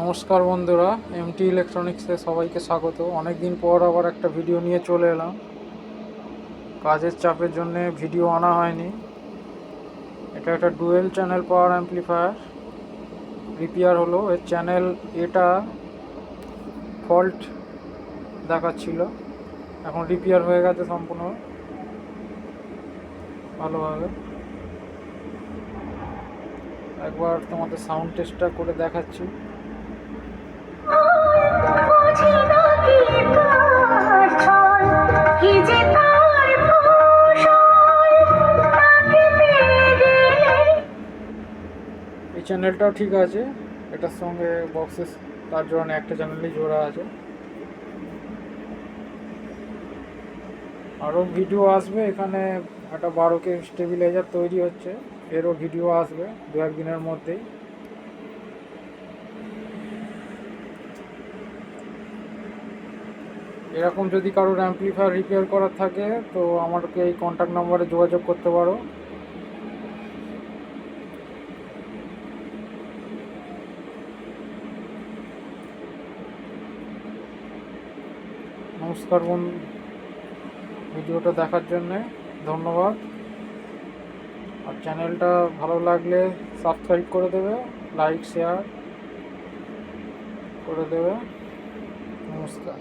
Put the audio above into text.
নমস্কার বন্ধুরা, এমটি ইলেকট্রনিক্সে সবাইকে স্বাগত। অনেক দিন পর আবার একটা ভিডিও নিয়ে চলে এলাম। কাজের চাপের জন্য ভিডিও আনা হয়নি। এটা একটা ডুয়েল চ্যানেল পাওয়ার অ্যাম্প্লিফায়ার রিপেয়ার হলো। এর চ্যানেল এটা ফল্ট দেখাচ্ছিল, এখন রিপেয়ার হয়ে গেছে সম্পূর্ণ ভালোভাবে। একবার তোমাদের সাউন্ড টেস্টটা করে দেখাচ্ছি। এই চ্যানেলটাও ঠিক আছে, এটার সঙ্গে বক্সেস তার জন্য একটা চ্যানেলই জোড়া আছে। আরও ভিডিও আসবে, এখানে একটা 12K স্টেবিলাইজার তৈরি হচ্ছে, এরও ভিডিও আসবে দু একদিনের মধ্যেই। এরকম যদি কারোর অ্যাম্প্লিফায়ার রিপেয়ার করার থাকে তো আমাকে এই কন্ট্যাক্ট নাম্বারে যোগাযোগ করতে পারো। নমস্কার বন্ধু, ভিডিওটা দেখার জন্যে ধন্যবাদ। আর চ্যানেলটা ভালো লাগলে সাবস্ক্রাইব করে দেবে, লাইক শেয়ার করে দেবে। নমস্কার।